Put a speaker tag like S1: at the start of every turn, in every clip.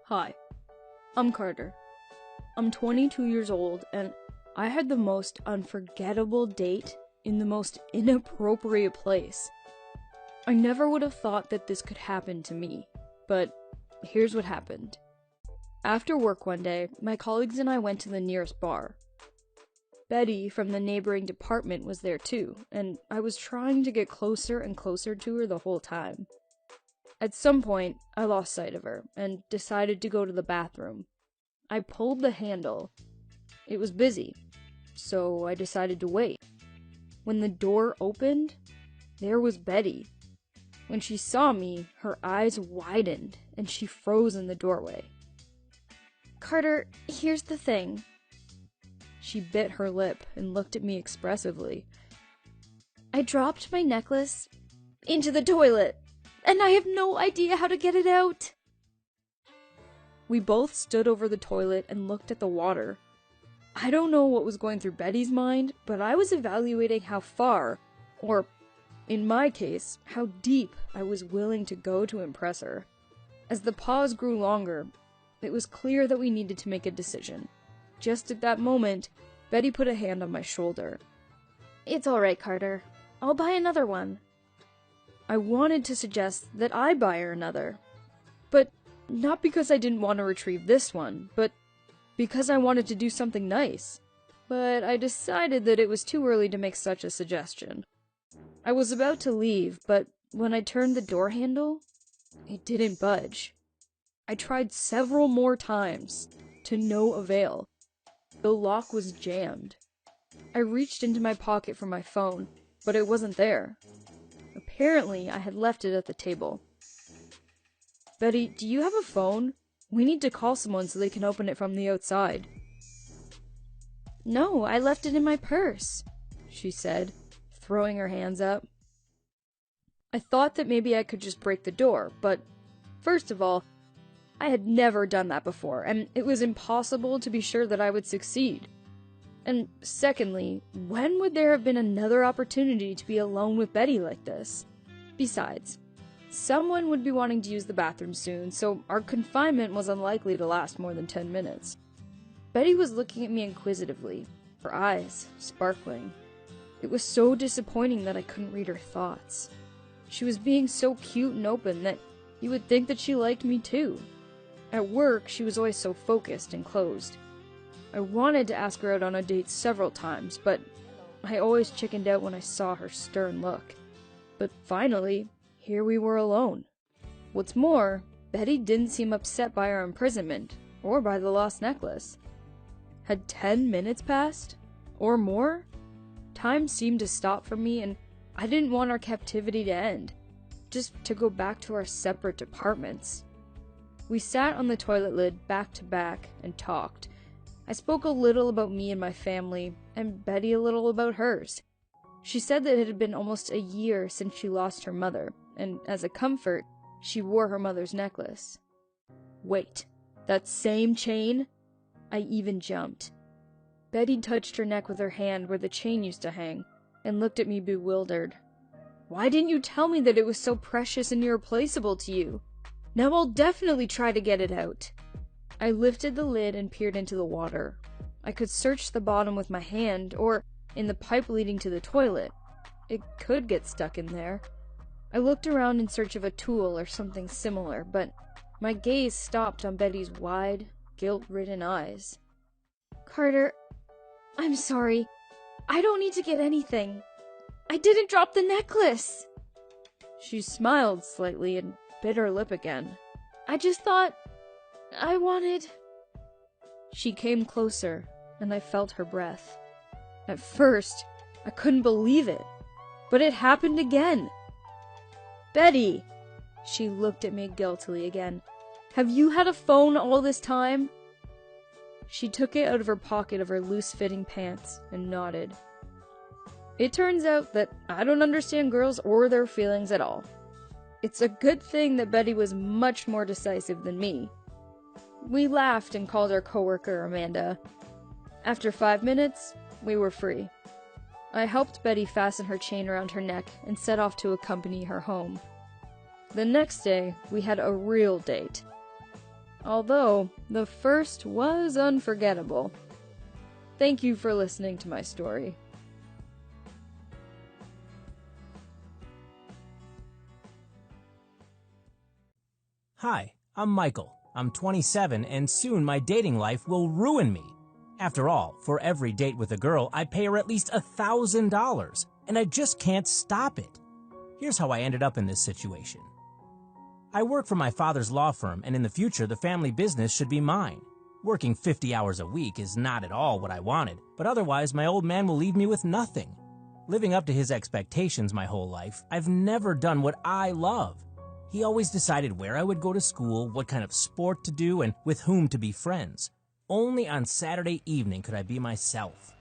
S1: Hi, I'm Carter. I'm 22 years old, and I had the most unforgettable date in the most inappropriate place. I never would have thought that this could happen to me, but here's what happened. After work one day, my colleagues and I went to the nearest bar. Betty from the neighboring department was there too, and I was trying to get closer and closer to her the whole time. At some point, I lost sight of her, and decided to go to the bathroom. I pulled the handle. It was busy, so I decided to wait. When the door opened, there was Betty. When she saw me, her eyes widened, and she froze in the doorway.
S2: Carter, here's the thing.
S1: She bit her lip and looked at me expressively.
S2: I dropped my necklace into the toilet, and I have no idea how to get it out.
S1: We both stood over the toilet and looked at the water. I don't know what was going through Betty's mind, but I was evaluating how far, or in my case, how deep I was willing to go to impress her. As the pause grew longer, it was clear that we needed to make a decision. Just at that moment, Betty put a hand on my shoulder.
S2: It's alright, Carter. I'll buy another one.
S1: I wanted to suggest that I buy her another. But not because I didn't want to retrieve this one, but because I wanted to do something nice. But I decided that it was too early to make such a suggestion. I was about to leave, but when I turned the door handle, it didn't budge. I tried several more times, to no avail. The lock was jammed. I reached into my pocket for my phone, but it wasn't there. Apparently, I had left it at the table. Betty, do you have a phone? We need to call someone so they can open it from the outside.
S2: No, I left it in my purse,
S1: she said, throwing her hands up. I thought that maybe I could just break the door, but first of all, I had never done that before, and it was impossible to be sure that I would succeed. And secondly, when would there have been another opportunity to be alone with Betty like this? Besides, someone would be wanting to use the bathroom soon, so our confinement was unlikely to last more than 10 minutes. Betty was looking at me inquisitively, her eyes sparkling. It was so disappointing that I couldn't read her thoughts. She was being so cute and open that you would think that she liked me too. At work, she was always so focused and closed. I wanted to ask her out on a date several times, but I always chickened out when I saw her stern look. But finally, here we were alone. What's more, Betty didn't seem upset by our imprisonment, or by the lost necklace. Had 10 minutes passed? Or more? Time seemed to stop for me, and I didn't want our captivity to end, just to go back to our separate departments. We sat on the toilet lid back to back and talked. I spoke a little about me and my family, and Betty a little about hers. She said that it had been almost a year since she lost her mother, and as a comfort, she wore her mother's necklace. Wait, that same chain? I even jumped. Betty touched her neck with her hand where the chain used to hang, and looked at me bewildered. Why didn't you tell me that it was so precious and irreplaceable to you? Now I'll definitely try to get it out. I lifted the lid and peered into the water. I could search the bottom with my hand, or in the pipe leading to the toilet. It could get stuck in there. I looked around in search of a tool or something similar, but my gaze stopped on Betty's wide, guilt-ridden eyes.
S2: Carter, I'm sorry. I don't need to get anything. I didn't drop the necklace.
S1: She smiled slightly and bit her lip again.
S2: I just thought I wanted...
S1: She came closer, and I felt her breath. At first, I couldn't believe it, but it happened again. Betty! She looked at me guiltily again. Have you had a phone all this time? She took it out of her pocket of her loose-fitting pants and nodded. It turns out that I don't understand girls or their feelings at all. It's a good thing that Betty was much more decisive than me. We laughed and called our coworker Amanda. After 5 minutes, we were free. I helped Betty fasten her chain around her neck and set off to accompany her home. The next day, we had a real date. Although, the first was unforgettable. Thank you for listening to my story.
S3: Hi, I'm Michael. I'm 27 and soon my dating life will ruin me. After all, for every date with a girl, I pay her at least $1,000, and I just can't stop it. Here's how I ended up in this situation. I work for my father's law firm, and in the future, the family business should be mine. Working 50 hours a week is not at all what I wanted, but otherwise my old man will leave me with nothing. Living up to his expectations my whole life, I've never done what I love. He always decided where I would go to school, what kind of sport to do, and with whom to be friends. Only on Saturday evening could I be myself.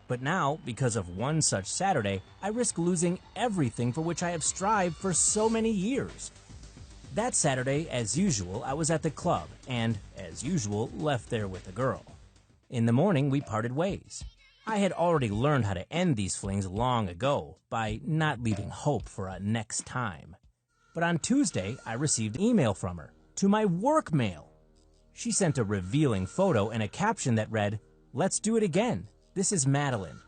S3: But now, because of one such Saturday, I risk losing everything for which I have strived for so many years. That Saturday, as usual, I was at the club, and, as usual, left there with a girl. In the morning, we parted ways. I had already learned how to end these flings long ago, by not leaving hope for a next time. But on Tuesday, I received an email from her, to my work mail. She sent a revealing photo and a caption that read, "Let's do it again. This is Madeline."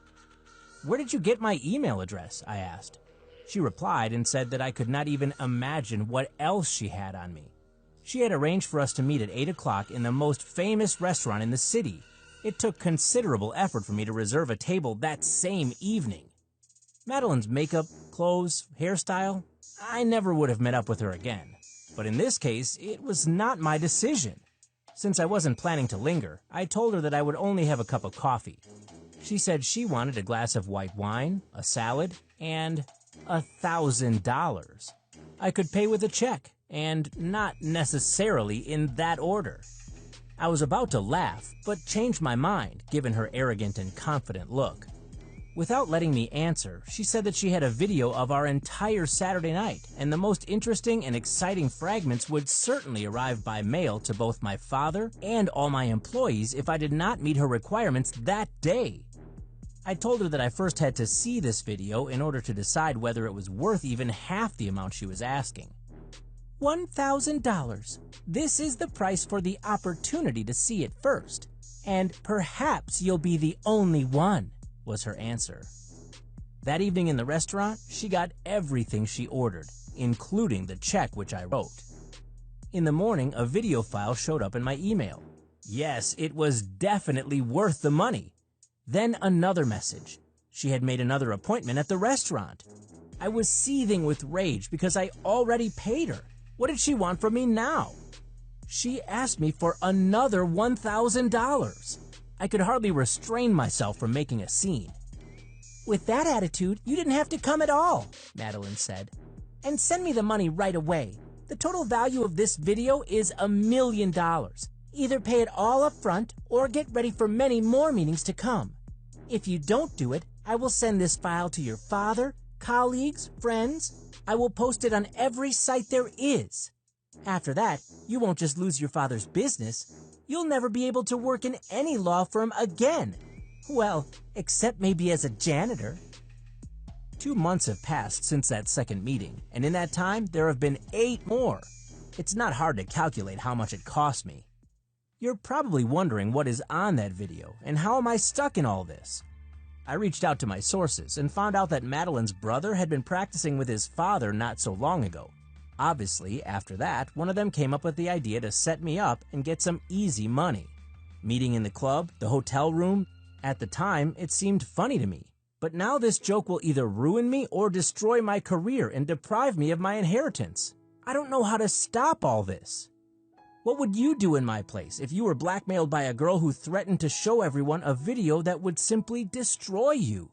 S3: "Where did you get my email address?" I asked. She replied and said that I could not even imagine what else she had on me. She had arranged for us to meet at 8 o'clock in the most famous restaurant in the city. It took considerable effort for me to reserve a table that same evening. Madeline's makeup, clothes, hairstyle, I never would have met up with her again. But in this case, it was not my decision. Since I wasn't planning to linger, I told her that I would only have a cup of coffee. She said she wanted a glass of white wine, a salad, and $1,000. I could pay with a check, and not necessarily in that order. I was about to laugh, but changed my mind, given her arrogant and confident look. Without letting me answer, she said that she had a video of our entire Saturday night, and the most interesting and exciting fragments would certainly arrive by mail to both my father and all my employees if I did not meet her requirements that day. I told her that I first had to see this video in order to decide whether it was worth even half the amount she was asking. $1,000. This is the price for the opportunity to see it first, and perhaps you'll be the only one, was her answer. That evening in the restaurant, she got everything she ordered, including the check which I wrote. In the morning, a video file showed up in my email. Yes, it was definitely worth the money. Then another message. She had made another appointment at the restaurant. I was seething with rage because I already paid her. What did she want from me now? She asked me for another $1,000. I could hardly restrain myself from making a scene. "With that attitude, you didn't have to come at all," Madeline said. "And send me the money right away. The total value of this video is $1 million. Either pay it all up front or get ready for many more meetings to come. If you don't do it, I will send this file to your father, colleagues, friends. I will post it on every site there is. After that, you won't just lose your father's business. You'll never be able to work in any law firm again. Well, except maybe as a janitor." 2 months have passed since that second meeting, and in that time, there have been 8 more. It's not hard to calculate how much it cost me. You're probably wondering what is on that video, and how am I stuck in all this? I reached out to my sources and found out that Madeline's brother had been practicing with his father not so long ago. Obviously, after that, one of them came up with the idea to set me up and get some easy money. Meeting in the club, the hotel room, at the time, it seemed funny to me. But now this joke will either ruin me or destroy my career and deprive me of my inheritance. I don't know how to stop all this. What would you do in my place if you were blackmailed by a girl who threatened to show everyone a video that would simply destroy you?